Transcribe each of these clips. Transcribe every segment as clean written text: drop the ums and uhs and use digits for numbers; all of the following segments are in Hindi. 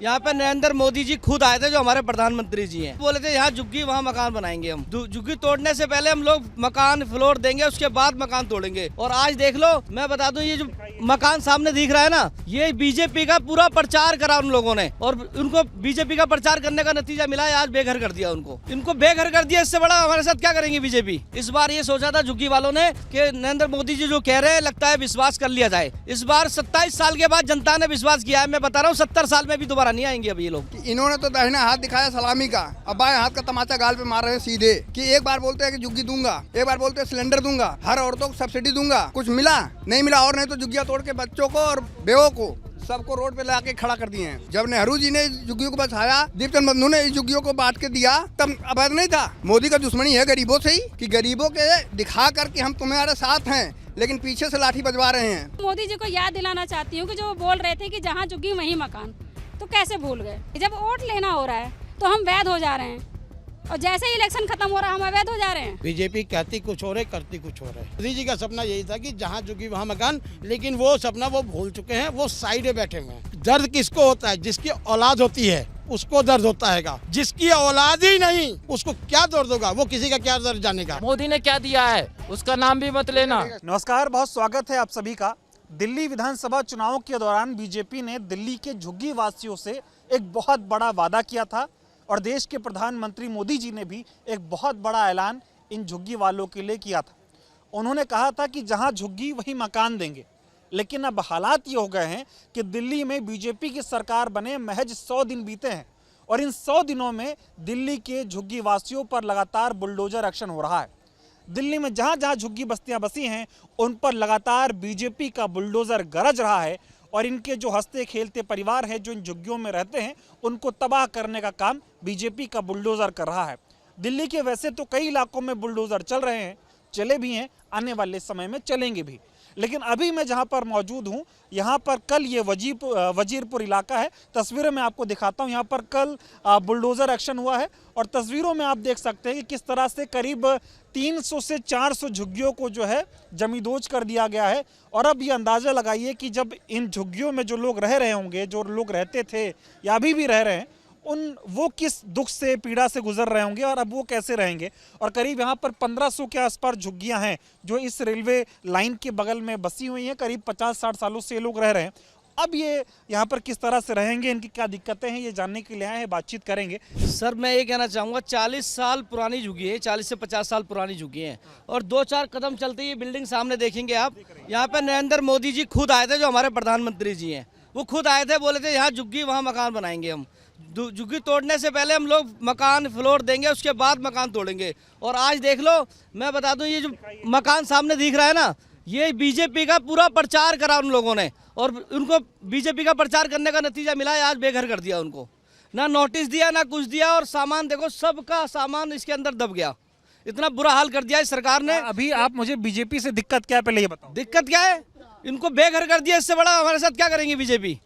यहाँ पे नरेंद्र मोदी जी खुद आए थे, जो हमारे प्रधानमंत्री जी हैं। बोले थे यहाँ झुग्गी वहाँ मकान बनाएंगे हम। झुग्गी तोड़ने से पहले हम लोग मकान फ्लोर देंगे, उसके बाद मकान तोड़ेंगे। और आज देख लो, मैं बता दूं, ये जो मकान सामने दिख रहा है ना, ये बीजेपी का पूरा प्रचार करा उन लोगों ने, और उनको बीजेपी का प्रचार करने का नतीजा मिला है, आज बेघर कर दिया उनको। इनको बेघर कर दिया, इससे बड़ा हमारे साथ क्या करेंगे बीजेपी। इस बार ये सोचा था झुग्गी वालों ने कि नरेंद्र मोदी जी जो कह रहे हैं, लगता है विश्वास कर लिया जाए। इस बार 27 साल के बाद जनता ने विश्वास किया है। मैं बता रहा हूँ 70 साल में भी दोबारा नहीं आएंगे अब ये लोग। इन्होंने तो दाहिना हाथ दिखाया सलामी का, अब बाएं हाथ का तमाचा गाल पे मार रहे हैं सीधे, कि एक बार बोलते हैं कि झुग्गी दूंगा, एक बार बोलते हैं सिलेंडर दूंगा, हर औरतों को सब्सिडी दूंगा। कुछ मिला नहीं मिला, और नहीं तो झुग्गियां तोड़ के बच्चों को और बेवों को सबको रोड पे लाके खड़ा कर दिए हैं। जब नेहरू जी ने इस झुग्गियों को बचाया, दीपचंद बंधु ने इस झुग्गियों को बांट के दिया, तब अवैध नहीं था। मोदी का दुश्मनी है गरीबों से ही, कि गरीबों के दिखा करके हम तुम्हारे साथ हैं, लेकिन पीछे से लाठी बजवा रहे हैं। मोदी जी को याद दिलाना चाहती हूँ कि जो वो बोल रहे थे कि जहाँ झुग्गी वहीं मकान, तो कैसे भूल गए। जब वोट लेना हो रहा है तो हम वैध हो जा रहे हैं, और जैसे ही इलेक्शन खत्म हो रहा है हम अवैध हो जा रहे हैं। बीजेपी कहती कुछ और है, करती कुछ और है। मोदी जी का सपना यही था कि जहाँ झुग्गी वहाँ मकान, लेकिन वो सपना वो भूल चुके हैं, वो साइड में बैठे हुए हैं। दर्द किसको होता है? जिसकी औलाद होती है उसको दर्द होता है, जिसकी औलाद ही नहीं उसको क्या दर्द होगा, वो किसी का क्या दर्द जानेगा। मोदी ने क्या दिया है उसका नाम भी मत लेना। नमस्कार, बहुत स्वागत है आप सभी का। दिल्ली विधानसभा चुनाव के दौरान बीजेपी ने दिल्ली के झुग्गी वासियों से एक बहुत बड़ा वादा किया था, और देश के प्रधानमंत्री मोदी जी ने भी एक बहुत बड़ा ऐलान इन झुग्गी वालों के लिए किया था। उन्होंने कहा था कि जहां झुग्गी वहीं मकान देंगे। लेकिन अब हालात ये हो गए हैं कि दिल्ली में बीजेपी की सरकार बने महज 100 दिन बीते हैं, और इन 100 दिनों में दिल्ली के झुग्गी वासियों पर लगातार बुलडोजर एक्शन हो रहा है। दिल्ली में जहां जहां झुग्गी बस्तियां बसी हैं, उन पर लगातार बीजेपी का बुलडोजर गरज रहा है, और इनके जो हंसते खेलते परिवार हैं जो इन झुग्गियों में रहते हैं, उनको तबाह करने का काम बीजेपी का बुलडोजर कर रहा है। दिल्ली के वैसे तो कई इलाकों में बुलडोजर चल रहे हैं, चले भी हैं, आने वाले समय में चलेंगे भी। लेकिन अभी मैं जहां पर मौजूद हूं, यहां पर कल ये वजीरपुर इलाका है। तस्वीरें मैं आपको दिखाता हूं। यहां पर कल बुलडोजर एक्शन हुआ है, और तस्वीरों में आप देख सकते हैं कि किस तरह से करीब 300 से 400 झुग्गियों को जो है जमींदोज कर दिया गया है। और अब ये अंदाज़ा लगाइए कि जब इन झुग्गियों में जो लोग रह रहे होंगे, जो लोग रहते थे या अभी भी रह रहे हैं, वो किस दुख से पीड़ा से गुजर रहे होंगे, और अब वो कैसे रहेंगे। और करीब यहाँ पर 1500 के आसपास झुग्गियाँ हैं जो इस रेलवे लाइन के बगल में बसी हुई हैं। करीब 50-60 सालों से ये लोग रह रहे हैं। अब ये यहाँ पर किस तरह से रहेंगे, इनकी क्या दिक्कतें हैं, ये जानने के लिए आए हैं, बातचीत करेंगे। सर मैं ये कहना चाहूँगा, 40 साल पुरानी झुग्गी है, 40 से 50 साल पुरानी झुग्गी है, और 2-4 कदम चलते ही बिल्डिंग सामने देखेंगे आप। यहाँ पे नरेंद्र मोदी जी खुद आए थे, जो हमारे प्रधानमंत्री जी हैं। वो खुद आए थे, बोले थे यहाँ झुग्गी वहाँ मकान बनाएंगे हम। झुग्गी तोड़ने से पहले हम लोग मकान फ्लोर देंगे, उसके बाद मकान तोड़ेंगे। और आज देख लो, मैं बता दूं, ये जो मकान सामने दिख रहा है ना, ये बीजेपी का पूरा प्रचार करा उन लोगों ने, और उनको बीजेपी का प्रचार करने का नतीजा मिला है, आज बेघर कर दिया उनको। ना नोटिस दिया, ना कुछ दिया, और सामान देखो, सबका सामान इसके अंदर दब गया। इतना बुरा हाल कर दिया इस सरकार ने। अभी आप मुझे बीजेपी से दिक्कत क्या है पहले ये बताओ। दिक्कत क्या है? इनको बेघर कर दिया, इससे बड़ा हमारे साथ क्या करेंगे बीजेपी।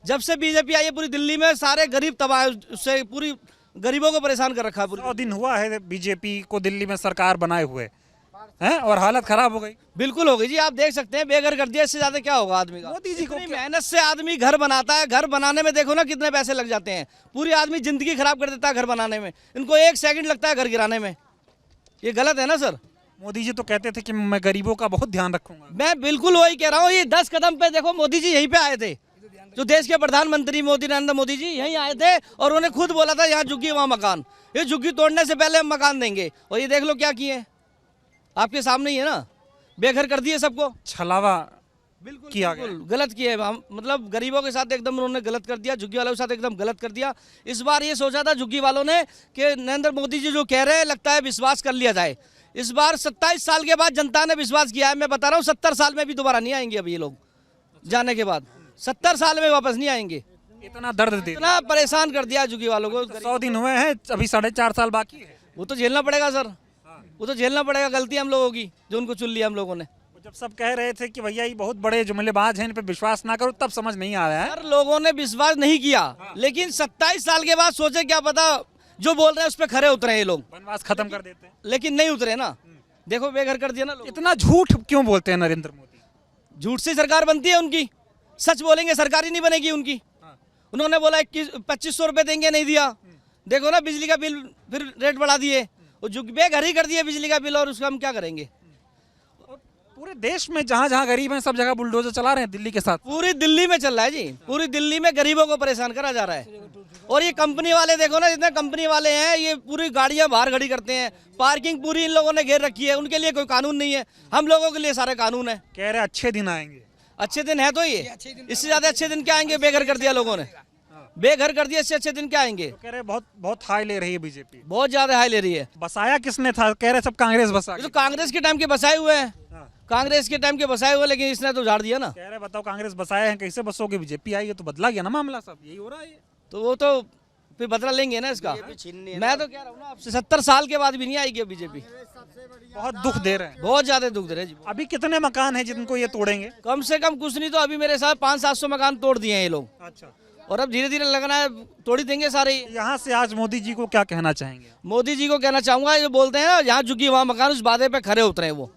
जब से बीजेपी आई है पूरी दिल्ली में सारे गरीब तबाह, उससे पूरी गरीबों को परेशान कर रखा है। 100 दिन हुआ है बीजेपी को दिल्ली में सरकार बनाए हुए हैं, और हालत खराब हो गई। बिल्कुल हो गई जी, आप देख सकते हैं, बेघर कर दिया। इससे ज्यादा क्या होगा आदमी का। मोदी जी को मेहनत से आदमी घर बनाता है, घर बनाने में देखो ना कितने पैसे लग जाते हैं। पूरी आदमी जिंदगी खराब कर देता है घर बनाने में, इनको 1 सेकंड लगता है घर गिराने में। ये गलत है ना सर। मोदी जी तो कहते थे कि मैं गरीबों का बहुत ध्यान रखूंगा। मैं बिल्कुल वही कह रहा हूँ। ये 10 कदम पे देखो, मोदी जी यहीं पे आए थे, जो देश के प्रधानमंत्री नरेंद्र मोदी जी यहीं आए थे, और उन्होंने खुद बोला था यहाँ झुग्गी वहाँ मकान। ये झुग्गी तोड़ने से पहले हम मकान देंगे, और ये देख लो क्या किए, आपके सामने ही है ना, बेघर कर दिए सबको। छलावा बिल्कुल किया बिल्कुल गलत किए हम, मतलब गरीबों के साथ एकदम उन्होंने गलत कर दिया, झुग्गी वालों के साथ एकदम गलत कर दिया। इस बार ये सोचा था झुग्गी वालों ने कि नरेंद्र मोदी जी जो कह रहे हैं, लगता है विश्वास कर लिया जाए। इस बार 27 साल के बाद जनता ने विश्वास किया है। मैं बता रहा हूँ 70 साल में भी दोबारा नहीं आएंगे अब ये लोग, जाने के बाद 70 साल में वापस नहीं आएंगे। इतना दर्द दे, इतना परेशान कर दिया झुग्गी वालों को। 100 दिन हुए हैं, अभी 4.5 साल बाकी है। वो तो झेलना पड़ेगा सर, वो तो झेलना पड़ेगा। गलती हम लोगों की, जो उनको चुन लिया हम लोगों ने। जब सब कह रहे थे कि भैया ये बहुत बड़े जुमलेबाज हैं, इन पे विश्वास ना करो, तब समझ नहीं आ रहा है। सर लोगों ने विश्वास नहीं किया, लेकिन 27 साल के बाद सोचे क्या पता जो बोल रहे हैं उस पर खरे उतरे ये लोग, वनवास खत्म कर देते हैं। लेकिन नहीं उतरे ना। देखो बेघर कर दिया ना लोग। इतना झूठ क्यों बोलते हैं नरेंद्र मोदी? झूठ से सरकार बनती है उनकी, सच बोलेंगे सरकार ही नहीं बनेगी उनकी। उन्होंने बोला 2500 रुपये देंगे, नहीं दिया। देखो ना बिजली का बिल फिर रेट बढ़ा दिए, वो बेघर ही कर दिए बिजली का बिल, और उसका हम क्या करेंगे। पूरे देश में जहां जहां गरीब हैं सब जगह बुलडोजर चला रहे हैं दिल्ली के साथ। पूरी दिल्ली में चल रहा है जी, पूरी दिल्ली में गरीबों को परेशान करा जा रहा है। और ये कंपनी वाले देखो ना, जितने कंपनी वाले हैं ये पूरी गाड़ियां बाहर खड़ी करते हैं, पार्किंग पूरी इन लोगों ने घेर रखी है, उनके लिए कोई कानून नहीं है। हम लोगों के लिए सारे कानून है। कह रहे अच्छे दिन आएंगे। अच्छे दिन है तो ये, इससे ज्यादा अच्छे दिन क्या आएंगे। बेघर कर दिया लोगों ने, बेघर कर दिया, इससे अच्छे दिन क्या आएंगे। तो कह रहे बहुत हाई ले रही है बीजेपी, बहुत ज्यादा हाई ले रही है। बसाया किसने था? कह रहे सब कांग्रेस बसा ये के। तो कांग्रेस के टाइम के बसाए हुए हैं, कांग्रेस के टाइम के बसाए हुए, लेकिन इसने तो उजाड़ दिया ना। कह रहे बताओ कांग्रेस बसाए हैं, कैसे बसोगे? बीजेपी आई है तो बदला गया ना मामला, सब यही हो रहा है। तो वो तो फिर बदला लेंगे ना इसका। मैं तो कह रहा हूँ ना, आपसे 70 साल के बाद भी नहीं आएगी बीजेपी। बहुत दुख दे रहे हैं। बहुत ज्यादा दुख दे रहे हैं जी। अभी कितने मकान हैं जिनको ये तोड़ेंगे? कम से कम कुछ नहीं तो अभी मेरे साथ 500-700 मकान तोड़ दिए हैं ये लोग, अच्छा, और अब धीरे धीरे लगना है तोड़ी देंगे सारे। यहाँ से आज मोदी जी को क्या कहना चाहेंगे? मोदी जी को कहना चाहूंगा, ये बोलते हैं ना यहाँ झुकी वहाँ मकान, उस वादे पे खरे उतरे। वो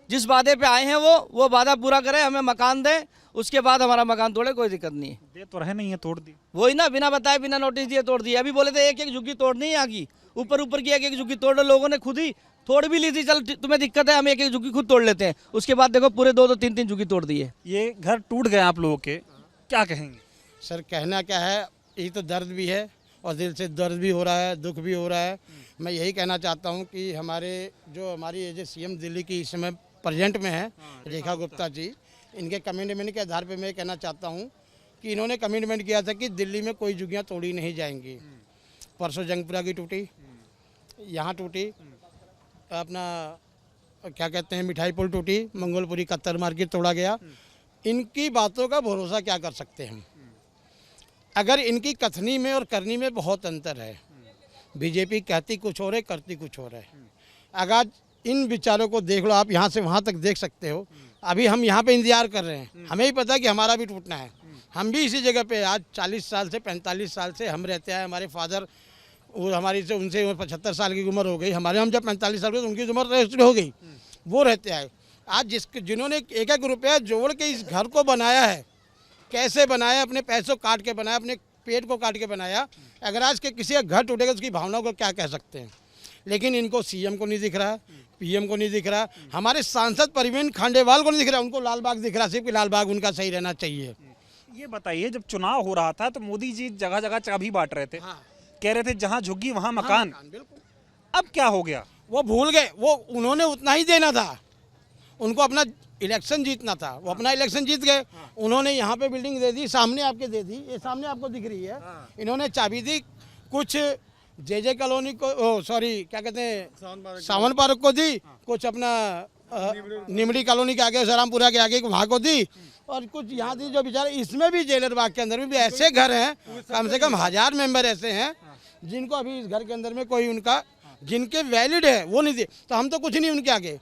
जिस वादे पे आए हैं वो वादा पूरा करें, हमें मकान दें, उसके बाद हमारा मकान तोड़े, कोई दिक्कत नहीं है। दे तो रहे नहीं है, तोड़ दी। वही ना, बिना बताए बिना नोटिस दिए तोड़ दिए। अभी बोले थे एक एक झुग्गी तोड़नी है यहाँ की, ऊपर की एक एक झुग्गी तोड़, लोगों ने खुद ही तोड़ भी ली थी। चल तुम्हें दिक्कत है, हम एक एक झुग्गी खुद तोड़ लेते हैं। उसके बाद देखो पूरे 2-2, 3-3 झुग्गी तोड़ दी है। ये घर टूट गए आप लोगों के, क्या कहेंगे? सर कहना क्या है, यही तो दर्द भी है और दिल से दर्द भी हो रहा है, दुख भी हो रहा है। मैं यही कहना चाहता हूँ कि हमारी ये जो सीएम दिल्ली की इस समय प्रेजेंट में है, रेखा गुप्ता जी, इनके कमिटमेंट के आधार पे मैं कहना चाहता हूँ कि इन्होंने कमिटमेंट किया था कि दिल्ली में कोई झुग्गियाँ तोड़ी नहीं जाएंगी। परसों जंगपुरा की टूटी, यहाँ टूटी, अपना क्या कहते हैं मिठाई पुल टूटी, मंगोलपुरी कत्तर मार्केट तोड़ा गया। इनकी बातों का भरोसा क्या कर सकते हैं हम? अगर इनकी कथनी में और करनी में बहुत अंतर है। बीजेपी कहती कुछ और है, करती कुछ और है। अगर इन विचारों को देख लो, आप यहाँ से वहाँ तक देख सकते हो। अभी हम यहाँ पे इंतजार कर रहे हैं, हमें ही पता है कि हमारा भी टूटना है। हम भी इसी जगह पे आज 40 साल से 45 साल से हम रहते हैं। हमारे फादर, वो हमारी से उनसे 75 साल की उम्र हो गई, हमारे हम जब 45 साल के तो उनकी उम्र हो गई, वो रहते आए। आज जिन्होंने एक एक रुपया जोड़ के इस घर को बनाया है, कैसे बनाया, अपने पैसों काट के बनाया, अपने पेट को काट के बनाया। अगर आज के किसी का घर टूटेगा उसकी भावनाओं को क्या कह सकते हैं। लेकिन इनको सीएम को नहीं दिख रहा, पीएम को नहीं दिख रहा, हमारे सांसद परवीन खांडेवाल को नहीं दिख रहा, उनको लालबाग दिख रहा, सिर्फ लालबाग उनका सही रहना चाहिए। ये बताइए, जब चुनाव हो रहा था तो मोदी जी जगह जगह चाबी बांट रहे थे, कह रहे थे जहाँ झुग्गी वहाँ मकान। बिल्कुल। अब क्या हो गया? वो भूल गए, वो उन्होंने उतना ही देना था, उनको अपना इलेक्शन जीतना था, वो अपना इलेक्शन जीत गए। उन्होंने यहाँ पे बिल्डिंग दे दी, सामने आपके दे दी, ये सामने आपको दिख रही है। इन्होंने चाबी दी, कुछ जे कॉलोनी को, सॉरी क्या कहते हैं, सावन पार्क को दी, कुछ अपना निमड़ी कॉलोनी के आगे, सरामपुरा के आगे वहाँ को दी, और कुछ यहाँ दी। जो बेचारे, इसमें भी जेलर बाग के अंदर में भी ऐसे घर हैं, कम से कम 1000 मेंबर ऐसे हैं जिनको अभी इस घर के अंदर में कोई उनका, जिनके वैलिड है वो नहीं दे। तो हम तो कुछ नहीं उनके आगे।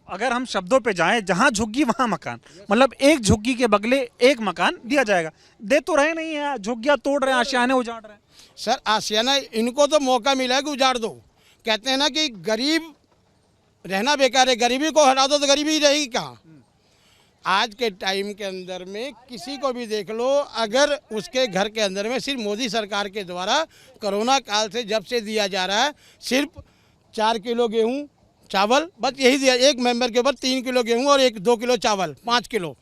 अगर हम शब्दों पे जाएं, जहां झुग्गी वहां मकान, मतलब एक झुग्गी के बगले एक मकान दिया जाएगा। दे तो रहे नहीं है, झुग्गियां तोड़ रहे हैं, आशियाने उजाड़ रहे हैं। सर आशियाना, इनको तो मौका मिला है कि उजाड़ दो। कहते हैं ना कि गरीब रहना बेकार है, गरीबी को हटा दो तो गरीबी रहेगी कहाँ। आज के टाइम के अंदर में किसी को भी देख लो, अगर उसके घर के अंदर में सिर्फ मोदी सरकार के द्वारा कोरोना काल से जब से दिया जा रहा है, सिर्फ 4 किलो गेहूँ चावल, बस यही दिया। एक मेंबर के ऊपर 3 किलो गेहूँ और 2 किलो चावल, 5 किलो।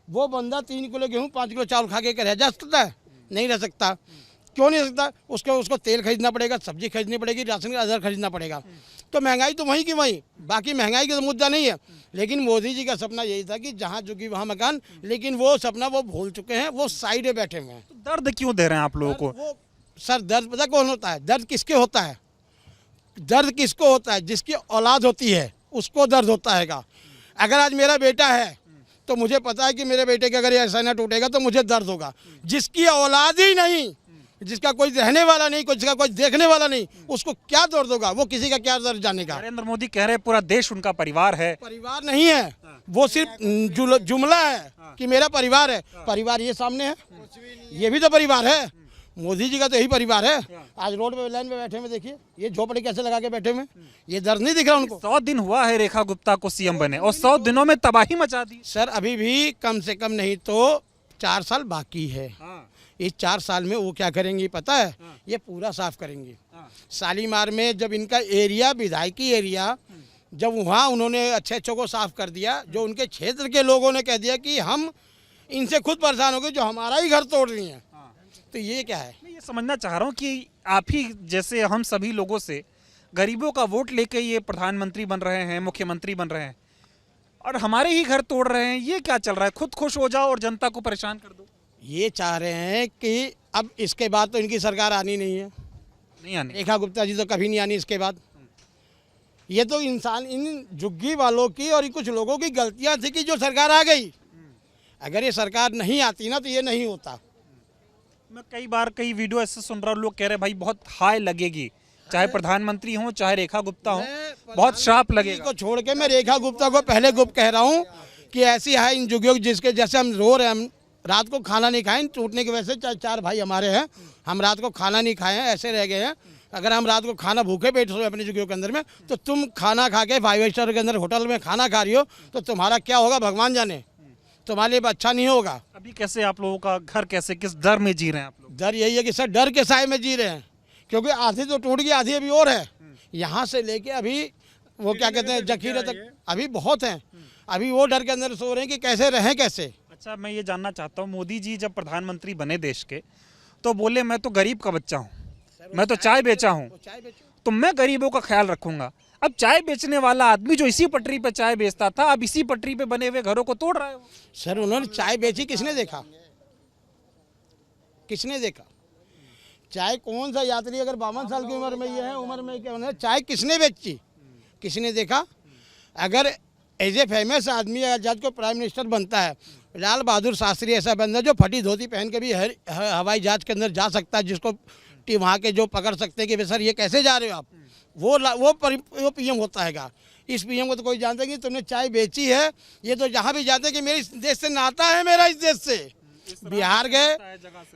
वो बंदा 3 किलो गेहूँ 5 किलो चावल खा के रह जा सकता है? नहीं रह सकता। क्यों नहीं रह सकता? उसको तेल खरीदना पड़ेगा, सब्जी खरीदनी पड़ेगी, राशन का अदर खरीदना पड़ेगा। तो महंगाई तो वहीं की वहीं, बाकी महंगाई का तो मुद्दा नहीं है। लेकिन मोदी जी का सपना यही था कि जहाँ झुकी वहाँ मकान, लेकिन वो सपना वो भूल चुके हैं, वो साइड में बैठे हुए हैं। तो दर्द क्यों दे रहे हैं आप लोगों को? वो सर, दर्द पता कौन होता है? दर्द किसके होता है? दर्द किसको होता है? जिसकी औलाद होती है उसको दर्द होता है। अगर आज मेरा बेटा है तो मुझे पता है कि मेरे बेटे के अगर ऐसा ना टूटेगा तो मुझे दर्द होगा। जिसकी औलाद ही नहीं, जिसका कोई रहने वाला नहीं, जिसका कोई देखने वाला नहीं, उसको क्या दर्द होगा? वो किसी का क्या दर्द जानेगा? नरेंद्र मोदी कह रहे हैं पूरा देश उनका परिवार है। परिवार नहीं है, वो सिर्फ जुमला है कि मेरा परिवार है। परिवार ये सामने है, ये भी तो परिवार है। मोदी जी का तो यही परिवार है। आज रोड पे लाइन पे बैठे हुए देखिए, ये झोपड़ी कैसे लगा के बैठे हुए, ये दर्द नहीं दिख रहा उनको। 100 दिन हुआ है रेखा गुप्ता को सीएम बने और 100 दिनों में तबाही मचा दी। सर अभी भी कम से कम नहीं तो 4 साल बाकी है। इस 4 साल में वो क्या करेंगे पता है? ये पूरा साफ करेंगे। शालीमार में जब इनका एरिया विधायकी एरिया जब वहाँ उन्होंने अच्छे अच्छों को साफ कर दिया, जो उनके क्षेत्र के लोगों ने कह दिया कि हम इनसे खुद परेशान हो गए, जो हमारा ही घर तोड़ रही हैं, तो ये क्या है? मैं ये समझना चाह रहा हूँ कि आप ही जैसे हम सभी लोगों से गरीबों का वोट लेके ये प्रधानमंत्री बन रहे हैं, मुख्यमंत्री बन रहे हैं, और हमारे ही घर तोड़ रहे हैं। ये क्या चल रहा है? खुद खुश हो जाओ और जनता को परेशान कर दो। ये चाह रहे हैं कि अब इसके बाद तो इनकी सरकार आनी नहीं है, नहीं आने। रेखा गुप्ता जी तो कभी नहीं आनी इसके बाद। ये तो इंसान इन झुग्गी वालों की और कुछ लोगों की गलतियां थी कि जो सरकार आ गई। अगर ये सरकार नहीं आती ना तो ये नहीं होता। मैं कई वीडियो ऐसे सुन रहा हूँ, लोग कह रहे हैं भाई बहुत हाय लगेगी, चाहे प्रधानमंत्री हो चाहे रेखा गुप्ता हो, बहुत श्राप लगेगा। को छोड़ के मैं रेखा गुप्ता को पहले गुप्त कह रहा हूँ कि ऐसी है इन झुग्गियों की, जिसके जैसे हम रो रहे हैं, हम रात को खाना नहीं खाए टूटने की वजह से। 4 भाई हमारे हैं, हम रात को खाना नहीं खाए हैं, ऐसे रह गए हैं। अगर हम रात को खाना भूखे पेट सोए अपनी झुग्गियों के अंदर में, तो तुम खाना खा के 5 स्टार के अंदर होटल में खाना खा रही हो, तो तुम्हारा क्या होगा भगवान जाने। तुम्हारे लिए अच्छा नहीं होगा। अभी कैसे आप लोगों का घर, कैसे किस डर में जी रहे हैं आप लोग? डर यही है कि सर डर के साए में जी रहे हैं, क्योंकि आधी तो टूट गई, आधी अभी और है। यहाँ से लेके अभी वो क्या कहते हैं जखीरे तक अभी बहुत हैं। अभी वो डर के अंदर सो रहे हैं कि कैसे रहें कैसे। अच्छा, मैं ये जानना चाहता हूँ, मोदी जी जब प्रधानमंत्री बने देश के तो बोले मैं तो गरीब का बच्चा हूँ, मैं तो चाय बेचा हूँ, तो मैं गरीबों का ख्याल रखूंगा। अब चाय बेचने वाला आदमी जो इसी पटरी पे चाय बेचता था, अब इसी पटरी पे बने हुए घरों को तोड़ रहा है वो। सर उन्होंने चाय बेची, किसने देखा? किसने देखा? चाय कौन सा यात्री अगर 52 साल की उम्र में ये है, उम्र में क्या होना, चाय किसने बेची? किसने देखा? अगर एज ए फेमस आदमी जब को प्राइम मिनिस्टर बनता है, लाल बहादुर शास्त्री ऐसा बंदा जो फटी धोती पहन के भी हवाई जहाज के अंदर जा सकता है, जिसको वहाँ के जो पकड़ सकते हैं कि सर ये कैसे जा रहे हो आप, वो पीएम होता हैगा। इस पीएम को तो कोई जानता नहीं, तुमने चाय बेची है। ये तो जहाँ भी जाते हैं कि मेरे इस देश से नाता है, मेरा इस देश से। बिहार गए,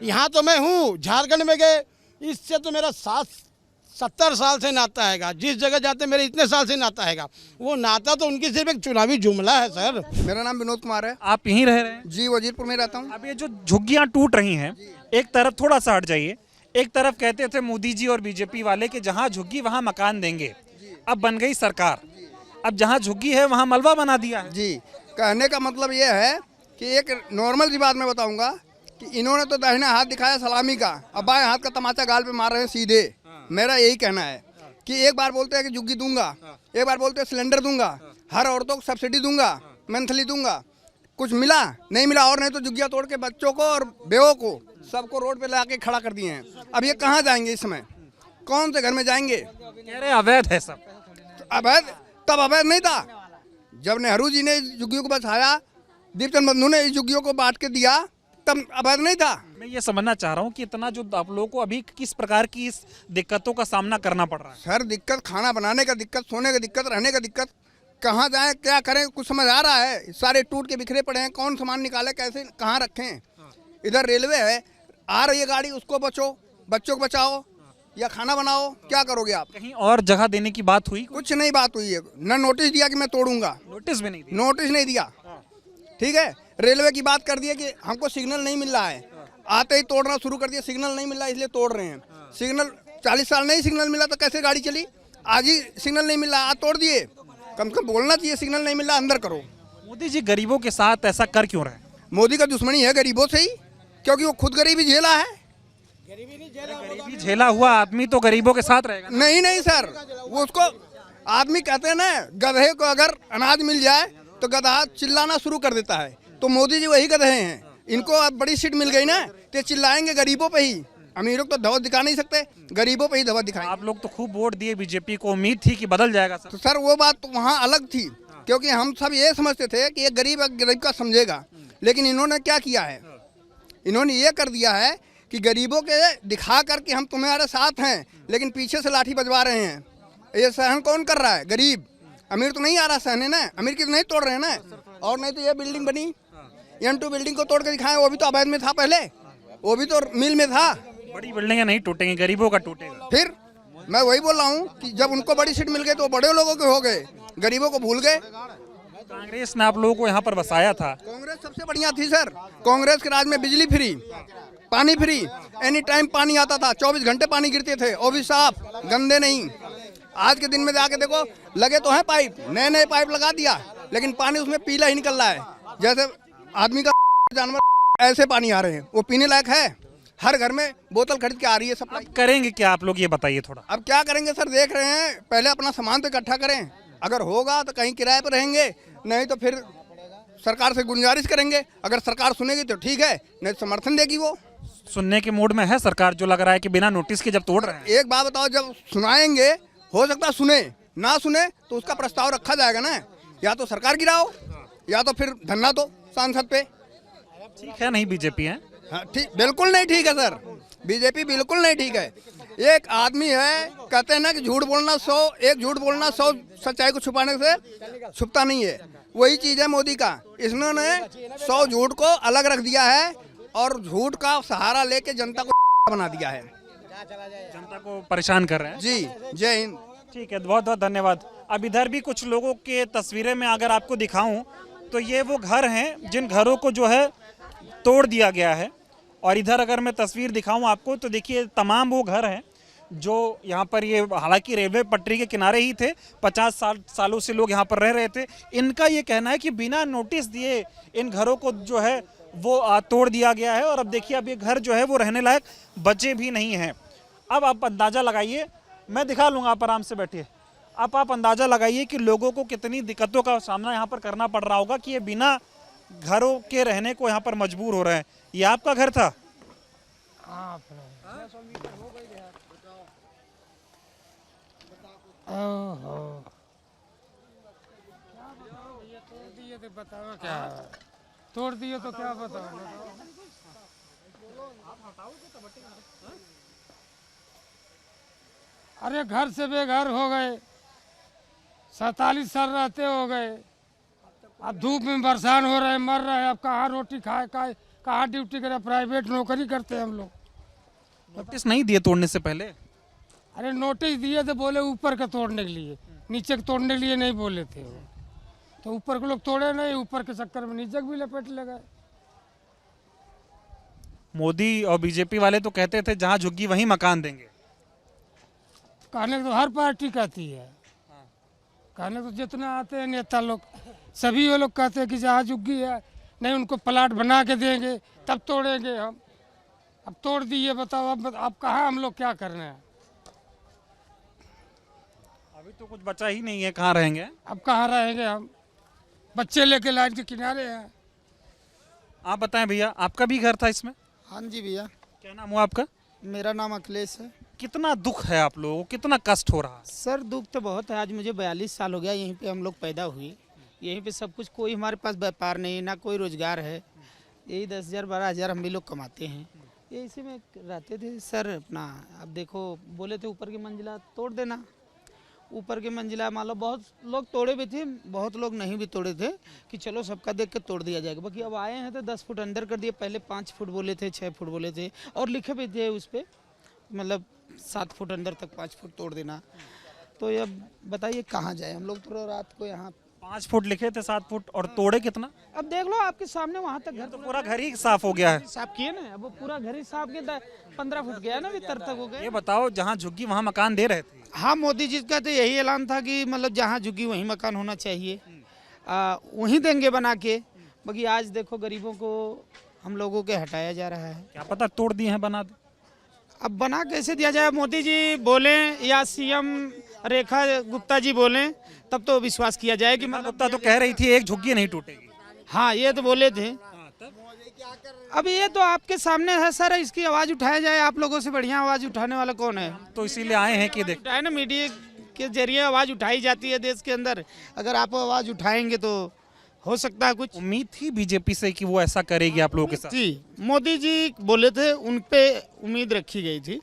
यहाँ तो मैं हूँ, झारखंड में गए, इससे तो मेरा 70 साल से नाता हैगा। जिस जगह जाते मेरे इतने साल से नाता हैगा। वो नाता तो उनकी सिर्फ एक चुनावी जुमला है। सर मेरा नाम विनोद कुमार है। आप यहीं रह रहे हैं? जी, वजीरपुर में रहता हूँ। अब ये जो झुग्गियां टूट रही हैं, एक तरफ थोड़ा सा हट जाइए, एक तरफ कहते थे मोदी जी और बीजेपी वाले कि जहां झुग्गी वहां मकान देंगे। अब बन गई सरकार, अब जहां झुग्गी है वहां मलबा बना दिया है। जी, कहने का मतलब ये है कि एक नॉर्मल सी बात मैं बताऊंगा कि इन्होंने तो दाहिना हाथ दिखाया सलामी का, अब बाएं हाथ का तमाचा गाल पे मार रहे हैं सीधे। मेरा यही कहना है कि एक बार बोलते हैं कि झुग्गी दूंगा, एक बार बोलते हैं सिलेंडर दूंगा, हर औरतों को सब्सिडी दूंगा, मंथली दूंगा, कुछ मिला नहीं मिला, और नहीं तो झुग्गियां तोड़ के बच्चों को और बेवों को सबको रोड पे ला के खड़ा कर दिए हैं। अब ये कहाँ जाएंगे? इस समय कौन से घर में जाएंगे? कह रहे अवैध है सब। अवैध तब अवैध नहीं था जब नेहरू जी ने झुग्गियों को बचाया, दीपचंद बंधु ने इस झुग्गियों को बांट के दिया, तब अवैध नहीं था। मैं ये समझना चाह रहा हूँ कि इतना जो आप लोगों को अभी किस प्रकार की इस दिक्कतों का सामना करना पड़ रहा है? सर दिक्कत, खाना बनाने का दिक्कत, सोने का दिक्कत, रहने का दिक्कत, कहाँ जाएं क्या करें कुछ समझ आ रहा है। सारे टूट के बिखरे पड़े हैं, कौन सामान निकाले, कैसे कहाँ रखें। इधर रेलवे है, आ रही है गाड़ी, उसको बचो, बच्चों को बचाओ या खाना बनाओ, क्या करोगे आप? कहीं और जगह देने की बात हुई? कुछ नहीं बात हुई है। न नोटिस दिया कि मैं तोड़ूंगा, नोटिस भी नहीं दिया। नोटिस नहीं दिया। ठीक है, रेलवे की बात कर दी है कि हमको सिग्नल नहीं मिल रहा है, आते ही तोड़ना शुरू कर दिया, सिग्नल नहीं मिल रहा इसलिए तोड़ रहे हैं। सिग्नल 40 साल नहीं सिग्नल मिला तो कैसे गाड़ी चली? आज ही सिग्नल नहीं मिल रहा, आज तोड़ दिए। कम से कम बोलना चाहिए सिग्नल नहीं मिल रहा, अंदर करो। मोदी जी गरीबों के साथ ऐसा कर क्यों रहे? मोदी का दुश्मनी है गरीबों से ही, क्योंकि वो खुद गरीबी झेला है। गरीबी झेला हुआ आदमी तो गरीबों के साथ रहेगा। नहीं सर, वो उसको आदमी कहते हैं ना, गधे को अगर अनाज मिल जाए तो गधा चिल्लाना शुरू कर देता है। तो मोदी जी वही गधे हैं, इनको अब बड़ी सीट मिल गई ना तो चिल्लाएंगे गरीबों पे ही। अमीरों को तो धवत दिखा नहीं सकते, गरीबों पे ही धवत दिखाएंगे। आप लोग तो खूब वोट दिए बीजेपी को, उम्मीद थी कि बदल जाएगा सब। तो सर वो बात तो वहाँ अलग थी, क्योंकि हम सब ये समझते थे कि ये गरीब का समझेगा, लेकिन इन्होंने क्या किया है, इन्होंने ये कर दिया है कि गरीबों के दिखा करके हम तुम्हारे साथ हैं, लेकिन पीछे से लाठी बजवा रहे हैं। ये सहन कौन कर रहा है? गरीब। अमीर तो नहीं आ रहा सहने ना, अमीर की तो नहीं तोड़ रहे हैं ना। और नहीं तो ये बिल्डिंग बनी, M2 बिल्डिंग को तोड़ के दिखाएं, वो भी तो अवैध में था पहले, वो भी तो मिल में था। बड़ी बिल्डिंगें नहीं टूटेंगी, गरीबों का टूटेगा। फिर मैं वही बोल रहा हूँ कि जब उनको बड़ी सीट मिल गई तो बड़े लोगों के हो गए, गरीबों को भूल गए। कांग्रेस ने आप लोगों को यहाँ पर बसाया था। कांग्रेस सबसे बढ़िया थी सर, कांग्रेस के राज में बिजली फ्री, पानी फ्री, एनी टाइम पानी आता था, 24 घंटे पानी गिरते थे, वो भी साफ, गंदे नहीं। आज के दिन में जाके देखो, लगे तो हैं पाइप, नए नए पाइप लगा दिया, लेकिन पानी उसमें पीला ही निकल रहा है, जैसे आदमी का जानवर ऐसे पानी आ रहे हैं। वो पीने लायक है? हर घर में बोतल खरीद के आ रही है सप्लाई। करेंगे क्या आप लोग, ये बताइए थोड़ा। अब क्या करेंगे सर, देख रहे हैं, पहले अपना सामान तो इकट्ठा करें, अगर होगा तो कहीं किराए पर रहेंगे, नहीं तो फिर सरकार से गुजारिश करेंगे। अगर सरकार सुनेगी तो ठीक है, नहीं तो समर्थन देगी। वो सुनने के मूड में है सरकार, जो लग रहा है कि बिना नोटिस के जब तोड़ रहे हैं। एक बात बताओ, जब सुनाएंगे हो सकता है सुने, ना सुने तो उसका प्रस्ताव रखा जाएगा ना, या तो सरकार गिराओ या तो फिर धरना दो सांसद पे। ठीक है, नहीं बीजेपी है। हाँ ठीक, बिल्कुल नहीं ठीक है सर, बीजेपी बिल्कुल नहीं ठीक है। एक आदमी है, कहते हैं ना कि झूठ बोलना 100, एक झूठ बोलना 100 सच्चाई को छुपाने से छुपता नहीं है। वही चीज है मोदी का, इन्होंने 100 झूठ को अलग रख दिया है और झूठ का सहारा लेके जनता को बना दिया है, जनता को परेशान कर रहे हैं। जी जय हिंद। ठीक है, बहुत बहुत धन्यवाद। अब इधर भी कुछ लोगों के तस्वीरें में अगर आपको दिखाऊं तो ये वो घर हैं जिन घरों को जो है तोड़ दिया गया है। और इधर अगर मैं तस्वीर दिखाऊं आपको तो देखिए तमाम वो घर हैं जो यहाँ पर, ये हालांकि रेलवे पटरी के किनारे ही थे, 50 सालों से लोग यहाँ पर रह रहे थे। इनका ये कहना है कि बिना नोटिस दिए इन घरों को जो है वो तोड़ दिया गया है। और अब देखिए, अब ये घर जो है वो रहने लायक बचे भी नहीं हैं। अब आप अंदाज़ा लगाइए, मैं दिखा लूँगा, आप आराम से बैठिए। अब आप अंदाज़ा लगाइए कि लोगों को कितनी दिक्कतों का सामना यहाँ पर करना पड़ रहा होगा कि ये बिना घरों के रहने को यहाँ पर मजबूर हो रहे हैं। ये आपका घर था? बताओ क्या तोड़ दिए तो क्या बताओ। अरे घर से बेघर हो गए, 47 साल रहते हो गए, अब धूप में परेशान हो रहे, मर रहे, अब कहाँ रोटी खाए, कहाँ ड्यूटी करे, प्राइवेट नौकरी करते हैं हम लोग। नोटिस नहीं दिए तोड़ने से पहले? अरे नोटिस दिए थे, बोले ऊपर का तोड़ने के लिए, नीचे के तोड़ने के लिए नहीं बोले थे वो, तो ऊपर के लोग तोड़े नहीं, ऊपर के चक्कर में नीचे भी लपेट ले गए। मोदी और बीजेपी वाले तो कहते थे जहां झुग्गी वहीं मकान देंगे। कहने तो हर पार्टी कहती है, कहने तो जितना आते हैं नेता लोग सभी वो लोग कहते हैं कि जहाँ झुग्गी है नहीं उनको प्लाट बना के देंगे तब तोड़ेंगे हम। अब तोड़ दिए, बताओ अब कहाँ हम लोग क्या करना है। अभी तो कुछ बचा ही नहीं है, कहाँ रहेंगे? अब कहाँ रहेंगे हम, बच्चे लेके लाइन के किनारे हैं। आप बताएं भैया, आपका भी घर था इसमें? हाँ जी भैया। क्या नाम हुआ आपका? मेरा नाम अखिलेश है। कितना दुख है आप लोगों को, कितना कष्ट हो रहा है? सर दुख तो बहुत है, आज मुझे 42 साल हो गया, यहीं पे हम लोग पैदा हुए, यहीं पे सब कुछ, कोई हमारे पास व्यापार नहीं, ना कोई रोजगार है, यही 10,000 12,000 हम भी लोग कमाते हैं, ये इसी में रहते थे सर अपना। अब देखो बोले थे ऊपर की मंजिला तोड़ देना, ऊपर की मंजिला मान लो बहुत लोग तोड़े भी थे, बहुत लोग नहीं भी तोड़े थे कि चलो सबका देख के तोड़ दिया जाएगा। बाकी अब आए हैं तो 10 फुट अंदर कर दिए, पहले 5 फुट बोले थे, 6 फुट बोले थे, और लिखे भी थे उस पर, मतलब 7 फुट अंदर तक 5 फुट तोड़ देना। तो अब बताइए कहाँ जाए हम लोग, तो रात को यहाँ 5 फुट लिखे थे, 7 फुट, और तोड़े कितना? अब देख लो आपके सामने, वहाँ तक घर तो पूरा घर ही साफ हो गया है। साफ किए ना, अब वो पूरा घर ही साफ किया, 15 फुट गया ना, भीतर तक हो गया। ये बताओ, जहाँ झुग्गी वहाँ मकान दे रहे थे? हाँ, मोदी जी का तो यही ऐलान था कि मतलब जहाँ झुग्गी वहीं मकान होना चाहिए, वहीं देंगे बना के। बाकी आज देखो गरीबों को हम लोगों के हटाया जा रहा है। क्या पता तोड़ दिए हैं, बना दे। अब बना कैसे दिया जाए, मोदी जी बोले या सीएम रेखा गुप्ता जी बोले तब तो विश्वास किया जाए कि मतलब। गुप्ता तो कह रही थी एक झुग्गी नहीं टूटेगी। हाँ ये तो बोले थे। अब ये तो आपके सामने है सर, इसकी आवाज़ उठाया जाए, आप लोगों से बढ़िया आवाज़ उठाने वाला कौन है? तो इसीलिए आए हैं कि देख है ना, मीडिया के जरिए आवाज़ उठाई जाती है देश के अंदर, अगर आप आवाज़ उठाएंगे तो हो सकता है कुछ। उम्मीद थी बीजेपी से कि वो ऐसा करेगी आप लोगों के साथ? जी, मोदी जी बोले थे, उन पे उम्मीद रखी गई थी,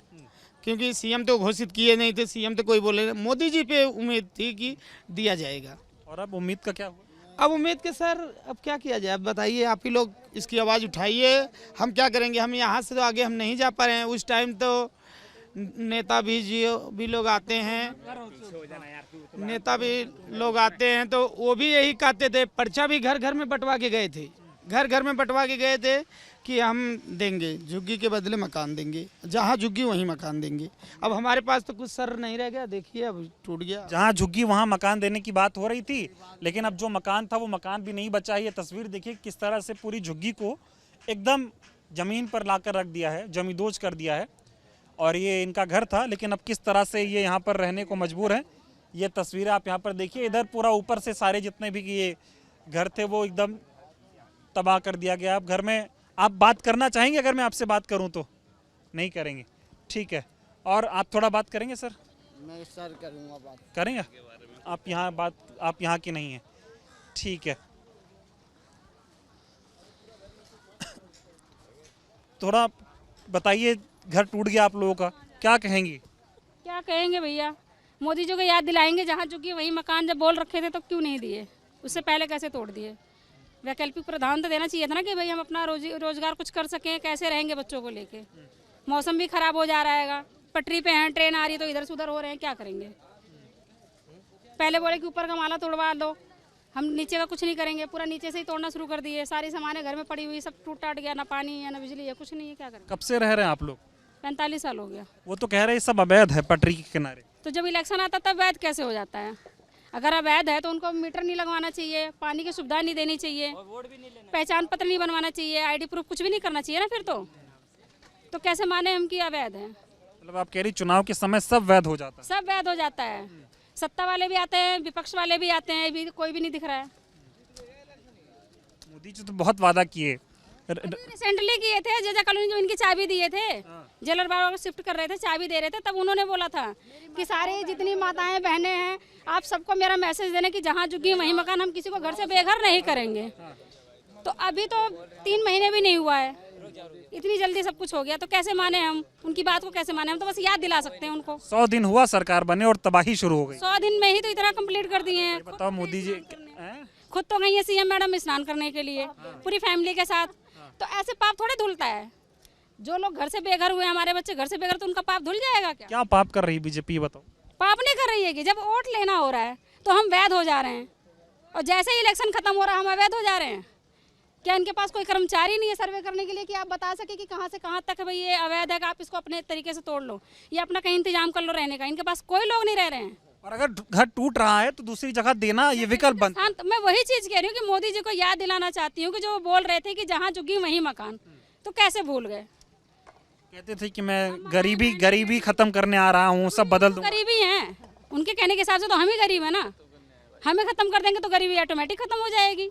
क्योंकि सीएम तो घोषित किए नहीं थे, सीएम तो कोई बोले नहीं, मोदी जी पे उम्मीद थी कि दिया जाएगा। और अब उम्मीद का क्या हुआ? अब उम्मीद के सर अब क्या किया जाए, अब बताइए, आप ही लोग इसकी आवाज़ उठाइए, हम क्या करेंगे, हम यहाँ से तो आगे हम नहीं जा पा रहे हैं। उस टाइम तो नेता भी लोग आते हैं, नेता भी लोग आते हैं, तो वो भी यही कहते थे, पर्चा भी घर घर में बंटवा के गए थे, घर घर में बंटवा के गए थे कि हम देंगे, झुग्गी के बदले मकान देंगे, जहाँ झुग्गी वहीं मकान देंगे। अब हमारे पास तो कुछ सर नहीं रह गया, देखिए अब टूट गया। जहाँ झुग्गी वहाँ मकान देने की बात हो रही थी, लेकिन अब जो मकान था वो मकान भी नहीं बचा है। ये तस्वीर देखिए किस तरह से पूरी झुग्गी को एकदम ज़मीन पर लाकर रख दिया है, जमींदोज कर दिया है। और ये इनका घर था, लेकिन अब किस तरह से ये यहाँ पर रहने को मजबूर हैं, ये तस्वीरें आप यहाँ पर देखिए। इधर पूरा ऊपर से सारे जितने भी ये घर थे वो एकदम तबाह कर दिया गया। अब घर में आप बात करना चाहेंगे? अगर मैं आपसे बात करूं तो नहीं करेंगे, ठीक है। और आप थोड़ा बात करेंगे सर? मैं सर करूँगा बात। करेंगे? आप यहाँ की नहीं है, ठीक है। थोड़ा बताइए, घर टूट गया आप लोगों का, क्या कहेंगी? क्या कहेंगे भैया, मोदी जी को याद दिलाएंगे, जहाँ झुग्गी वही मकान जब बोल रखे थे तो क्यों नहीं दिए, उससे पहले कैसे तोड़ दिए। वैकल्पिक प्रावधान तो देना चाहिए था ना कि भाई हम अपना रोजगार कुछ कर सकें, कैसे रहेंगे बच्चों को लेके। मौसम भी खराब हो जा रहा है, पटरी पे हैं, ट्रेन आ रही है तो इधर से उधर हो रहे हैं, क्या करेंगे। पहले बोले कि ऊपर का माला तोड़वा दो, हम नीचे का कुछ नहीं करेंगे, पूरा नीचे से ही तोड़ना शुरू कर दिए। सारी सामानें घर में पड़ी हुई, सब टूट टाट गया, ना पानी है ना बिजली है, कुछ नहीं है, क्या करें। कब से रह रहे हैं आप लोग? 45 साल हो गया। वो तो कह रहे हैं सब अवैध है पटरी के किनारे। तो जब इलेक्शन आता तब अवैध कैसे हो जाता है? अगर अवैध है तो उनको मीटर नहीं लगवाना चाहिए, पानी की सुविधा नहीं देनी चाहिए, पहचान पत्र नहीं बनवाना चाहिए, आईडी प्रूफ कुछ भी नहीं करना चाहिए ना। फिर तो कैसे माने हम कि अवैध है? मतलब आप कह रही चुनाव के समय सब वैध हो जाता है? सब वैध हो जाता है, सत्ता वाले भी आते हैं, विपक्ष वाले भी आते हैं, अभी कोई भी नहीं दिख रहा है। मोदी जी तो बहुत वादा किए, रिसेंटली किए थे, जजा कॉलोनी जो इनकी चाबी दिए थे, जेलर बाबा को शिफ्ट कर रहे थे, चाबी दे रहे थे, तब उन्होंने बोला था कि सारी जितनी माताएं बहनें हैं, आप सबको मेरा मैसेज देने कि जहाँ झुग्गी वहीं मकान, हम किसी को घर से बेघर नहीं करेंगे। तो अभी तो 3 महीने भी नहीं हुआ है, इतनी जल्दी सब कुछ हो गया, तो कैसे माने हम उनकी बात को? कैसे माने? हम तो बस याद दिला सकते हैं उनको। 100 दिन हुआ सरकार बने और तबाही शुरू हो गई। 100 दिन में ही तो इतना कंप्लीट कर दिए हैं। बताओ मोदी जी खुद तो गई है सीएम मैडम स्नान करने के लिए पूरी फैमिली के साथ, तो ऐसे पाप थोड़े धुलता है। जो लोग घर से बेघर हुए, हमारे बच्चे घर से बेघर, तो उनका पाप धुल जाएगा क्या? क्या पाप कर रही बीजेपी, बताओ? पाप नहीं कर रही है कि जब वोट लेना हो रहा है तो हम वैध हो जा रहे हैं, और जैसे ही इलेक्शन खत्म हो रहा है हम अवैध हो जा रहे हैं। क्या इनके पास कोई कर्मचारी नहीं है सर्वे करने के लिए कि आप बता सके कि कहाँ से कहाँ तक भाई ये अवैध है, कि आप इसको अपने तरीके से तोड़ लो या अपना कहीं इंतजाम कर लो रहने का? इनके पास कोई लोग नहीं रह रहे हैं। और अगर घर टूट रहा है तो दूसरी जगह देना ये विकल्प बंद। मैं वही चीज कह रही हूँ कि मोदी जी को याद दिलाना चाहती हूँ कि जो बोल रहे थे कि जहाँ झुग्गी वहीं मकान, तो कैसे भूल गए? कहते थे कि मैं गरीबी खत्म करने आ रहा हूँ, सब बदल दूंगा। गरीबी हैं उनके कहने के हिसाब से, तो हम ही गरीब है ना। हमें खत्म कर देंगे तो गरीबी ऑटोमेटिक खत्म हो जाएगी।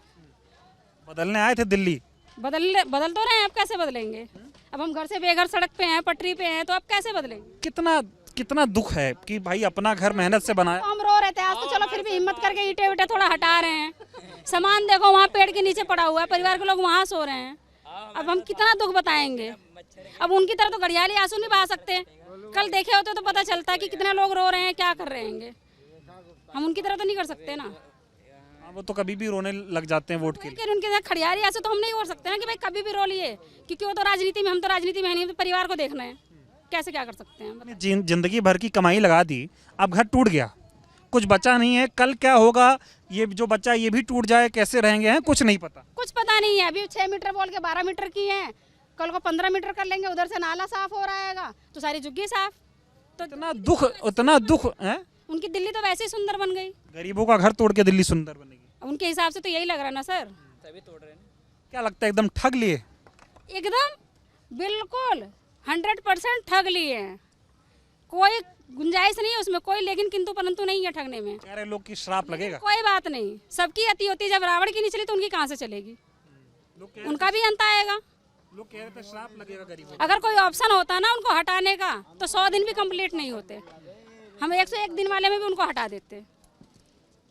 बदलने आए थे दिल्ली, बदल तो रहे हैं, अब कैसे बदलेंगे? अब हम घर से बेघर सड़क पे हैं, पटरी पे हैं, तो अब कैसे बदलेंगे? कितना दुख है कि भाई अपना घर मेहनत से बनाया। हम रो रहे थे आज, तो चलो फिर भी हिम्मत करके ईंटें वीटे थोड़ा हटा रहे हैं। सामान देखो वहाँ पेड़ के नीचे पड़ा हुआ है, परिवार के लोग वहाँ सो रहे हैं। अब हम कितना दुख बताएंगे? अब उनकी तरह तो घड़ियाली आंसू नहीं बहा सकते। कल देखे होते तो पता चलता कि कितने लोग रो रहे हैं, क्या कर रहे हैं। हम उनकी तरह तो नहीं कर सकते ना। वो तो कभी भी रोने लग जाते हैं वोट के लिए। उनके साथ खड़ियारी ऐसे तो हम नहीं हो सकते ना कि भाई कभी भी रो लिए, क्योंकि वो तो राजनीति में, हम तो राजनीति में है नहीं, तो परिवार को देखना है, कैसे क्या कर सकते हैं? जिंदगी भर की कमाई लगा दी, अब घर टूट गया, कुछ बचा नहीं है। कल क्या होगा, ये जो बच्चा ये भी टूट जाए, कैसे रहेंगे, हैं कुछ नहीं पता। कुछ पता नहीं है। अभी 6 मीटर बोल के 12 मीटर की है, कल को 15 मीटर कर लेंगे, उधर से नाला साफ हो रहेगा तो सारी झुग्गी साफ। तो इतना दुख है। उनकी दिल्ली तो वैसे ही सुंदर बन गई। गरीबों का घर तोड़ के दिल्ली सुंदर बनेगी, उनके हिसाब से तो यही लग रहा है ना सर। तभी तोड़ रहे हैं। क्या लगता है एकदम ठग लिए? एकदम बिल्कुल 100% ठग लिए हैं। कोई गुंजाइश नहीं है उसमें, कोई लेकिन किंतु परंतु नहीं है ठगने में। कह रहे लोग की श्राप लगेगा। कोई बात नहीं, सबकी अति होती है, जब रावण की नहीं चली तो उनकी कहाँ से चलेगी? उनका भी अंत आएगा। लोग कह रहे थे श्राप लगेगा गरीबों। अगर कोई ऑप्शन होता ना उनको हटाने का तो 100 दिन भी कंप्लीट नहीं होते। हम 101 दिन वाले में भी उनको हटा देते।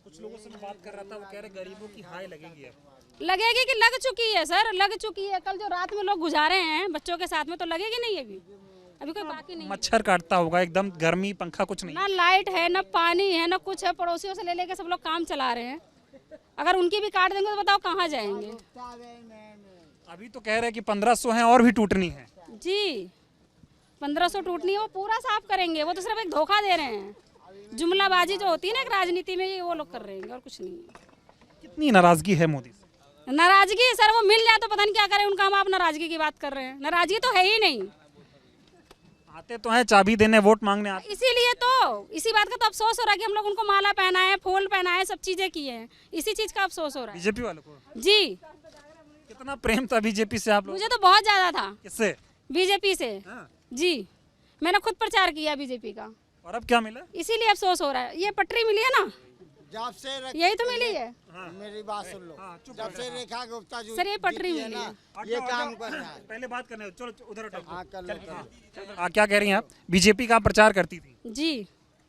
कुछ लोगों से मैं बात कर रहा था, वो कह रहे गरीबों की हाय लगेगी। अब लगेगी कि लग चुकी है सर, लग चुकी है। कल जो रात में लोग गुजारे हैं बच्चों के साथ में, तो लगेगी नहीं अभी कोई बाकी नहीं। मच्छर काटता होगा एकदम, गर्मी, पंखा कुछ नहीं, ना लाइट है, ना पानी है, ना कुछ है। पड़ोसियों से ले लेके सब लोग काम चला रहे हैं। अगर उनकी भी काट देंगे तो बताओ कहाँ जाएंगे? अभी तो कह रहे हैं कि 1500 हैं और भी टूटनी है। जी 1500 टूटनी है, वो पूरा साफ करेंगे। वो तो सिर्फ एक धोखा दे रहे हैं, जुमलाबाजी जो होती है ना एक राजनीति में, ये वो लोग कर रहे हैं और कुछ नहीं है। कितनी नाराजगी है मोदी से? नाराजगी सर, वो मिल जाए तो पता नहीं क्या करें उनका। हम आप नाराजगी की बात कर रहे हैं, नाराजगी तो है ही नहीं। आते तो हैं चाबी देने, वोट मांगने आते। इसीलिए तो इसी बात का तो अफसोस हो रहा है कि हम लोग उनको माला पहनाए, फूल पहनाए, सब चीजें किए हैं, इसी चीज का अफसोस हो रहा है। बीजेपी वालों को जी, कितना प्रेम था बीजेपी से आप लोग? मुझे तो बहुत ज्यादा था किससे? बीजेपी से। हाँ। जी, मैंने खुद प्रचार किया बीजेपी का, और अब क्या मिला? इसीलिए अफसोस हो रहा है। ये पटरी मिली है ना, जब से यही तो मिली है मेरी बात सुन लो, जब से रेखा गुप्ता जी सर, ये पटरी जीती है मिली ना, है। ये काम कर रहा है। पहले बात करने दो, चलो उधर हटो। हाँ, कर लो। क्या कह रही हैं आप? बीजेपी का प्रचार करती थी जी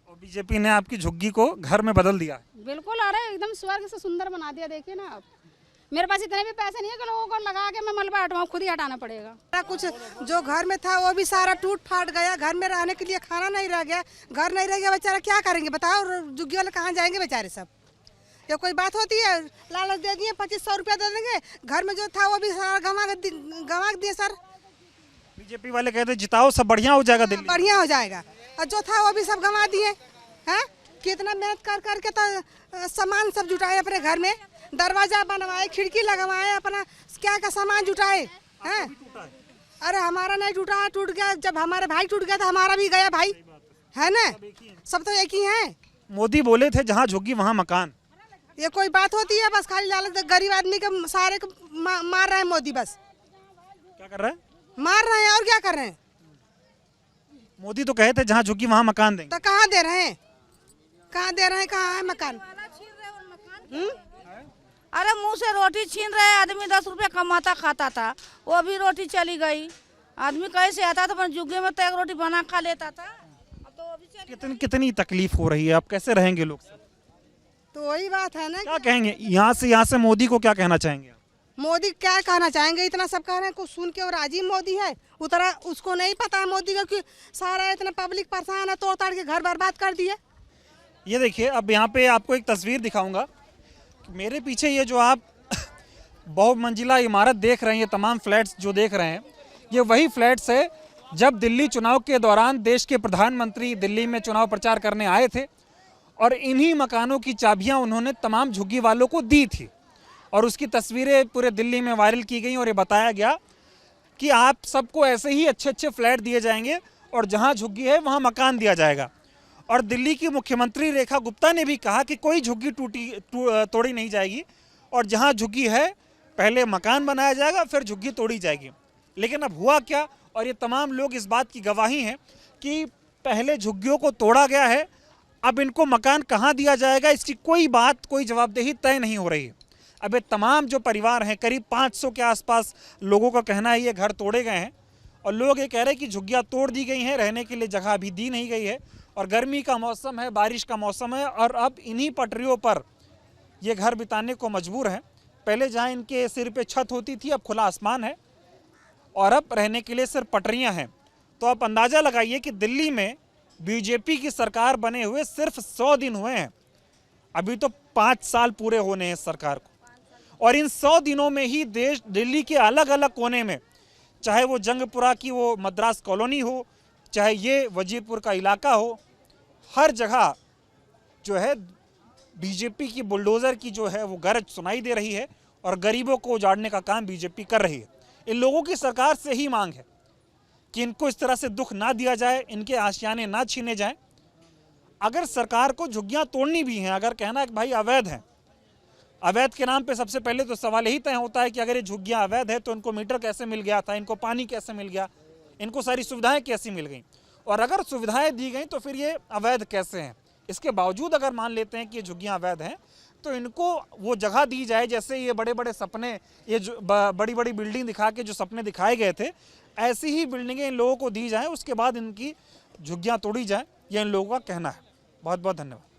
और बीजेपी ने आपकी झुग्गी को घर में बदल दिया है। बिल्कुल, अरे एकदम स्वर्ग से सुंदर बना दिया। देखिए ना आप, मेरे पास इतने भी पैसे नहीं है कि लोगों को लगा के मैं मलबा हटवाऊं, खुद ही हटाना पड़ेगा। सारा कुछ जो घर में था वो भी सारा टूट फाट गया। घर में रहने के लिए खाना नहीं रह गया, घर नहीं रह गया, बेचारा क्या करेंगे बताओ? झुग्गी वाले कहाँ जाएंगे बेचारे सब? ये कोई बात होती है? लालच दे दिए, 2500 रुपया दे देंगे, घर में जो था वो भी सारा गंवा दिए सर। बीजेपी वाले कहते जिताओ सब बढ़िया हो जाएगा, दिल्ली बढ़िया हो जाएगा, और जो था वो भी सब गंवा दिए हैं। कितना मेहनत कर करके तो सामान सब जुटाए अपने घर में, दरवाजा बनवाए, खिड़की लगवाए, अपना क्या क्या सामान जुटाए हैं। अरे हमारा नहीं टूटा, टूट गया। जब हमारे भाई टूट गया तो हमारा भी गया भाई, है ना? सब तो एक ही हैं। मोदी बोले थे जहाँ झुग्गी वहाँ मकान। ये कोई बात होती है? बस खाली लालच, गरीब आदमी के सारे को मार रहे हैं मोदी। बस क्या कर रहा है? मार रहे हैं और क्या कर रहे हैं? मोदी तो कहे थे जहाँ झुग्गी वहाँ मकान देंगे। तो कहाँ दे रहे हैं? कहाँ दे रहे हैं? कहाँ है मकान? अरे मुंह से रोटी छीन रहे। आदमी 10 रुपया कमाता खाता था, वो भी रोटी चली गई। आदमी कैसे आता था? जुग्गे में तो एक रोटी बना खा लेता था, अब तो वो भी चली। कितनी तकलीफ हो रही है, अब कैसे रहेंगे लोग? तो वही बात है ना। क्या कहेंगे यहाँ से मोदी को क्या कहना चाहेंगे? मोदी क्या कहना चाहेंगे? इतना सब कह रहे हैं, कुछ सुन के वो राजी मोदी है, उतना उसको नहीं पता है मोदी का कि सारा इतना पब्लिक परेशान है, तोड़ ताड़ के घर बर्बाद कर दिए। ये देखिए, अब यहाँ पे आपको एक तस्वीर दिखाऊंगा। मेरे पीछे ये जो आप बहुमंजिला इमारत देख रहे हैं, ये तमाम फ्लैट्स जो देख रहे हैं, ये वही फ्लैट्स है जब दिल्ली चुनाव के दौरान देश के प्रधानमंत्री दिल्ली में चुनाव प्रचार करने आए थे, और इन्हीं मकानों की चाबियां उन्होंने तमाम झुग्गी वालों को दी थी। और उसकी तस्वीरें पूरे दिल्ली में वायरल की गई और ये बताया गया कि आप सबको ऐसे ही अच्छे अच्छे फ्लैट दिए जाएंगे और जहां झुग्गी है वहां मकान दिया जाएगा। और दिल्ली की मुख्यमंत्री रेखा गुप्ता ने भी कहा कि कोई झुग्गी तोड़ी नहीं जाएगी, और जहां झुग्गी है पहले मकान बनाया जाएगा, फिर झुग्गी तोड़ी जाएगी। लेकिन अब हुआ क्या, और ये तमाम लोग इस बात की गवाही हैं कि पहले झुग्गियों को तोड़ा गया है, अब इनको मकान कहाँ दिया जाएगा इसकी कोई जवाबदेही तय नहीं हो रही है। अब ये तमाम जो परिवार हैं, करीब 500 के आसपास लोगों का कहना है ये घर तोड़े गए हैं, और लोग ये कह रहे हैं कि झुग्गियाँ तोड़ दी गई हैं, रहने के लिए जगह अभी दी नहीं गई है, और गर्मी का मौसम है, बारिश का मौसम है, और अब इन्हीं पटरियों पर ये घर बिताने को मजबूर हैं। पहले जहाँ इनके सिर पे छत होती थी, अब खुला आसमान है, और अब रहने के लिए सिर्फ पटरियाँ हैं। तो आप अंदाज़ा लगाइए कि दिल्ली में बीजेपी की सरकार बने हुए सिर्फ 100 दिन हुए हैं, अभी तो 5 साल पूरे होने हैं सरकार को, और इन 100 दिनों में ही दिल्ली के अलग अलग कोने में, चाहे वो जंगपुरा की वो मद्रास कॉलोनी हो, चाहे ये वजीरपुर का इलाका हो, हर जगह जो है बीजेपी की बुलडोज़र की जो है वो गरज सुनाई दे रही है, और गरीबों को उजाड़ने का काम बीजेपी कर रही है। इन लोगों की सरकार से ही मांग है कि इनको इस तरह से दुख ना दिया जाए, इनके आशियाने ना छीने जाएं। अगर सरकार को झुग्गियां तोड़नी भी हैं, अगर कहना है कि भाई अवैध हैं, अवैध के नाम पे सबसे पहले तो सवाल यही तय होता है कि अगर ये झुग्गियां अवैध है तो इनको मीटर कैसे मिल गया था, इनको पानी कैसे मिल गया, इनको सारी सुविधाएं कैसी मिल गई, और अगर सुविधाएं दी गई तो फिर ये अवैध कैसे हैं। इसके बावजूद अगर मान लेते हैं कि ये झुग्गियां अवैध हैं, तो इनको वो जगह दी जाए, जैसे ये बड़े बड़े सपने, ये जो बड़ी बड़ी बिल्डिंग दिखा के जो सपने दिखाए गए थे, ऐसी ही बिल्डिंगें इन लोगों को दी जाएं, उसके बाद इनकी झुग्गियां तोड़ी जाएं, ये इन लोगों का कहना है। बहुत बहुत धन्यवाद।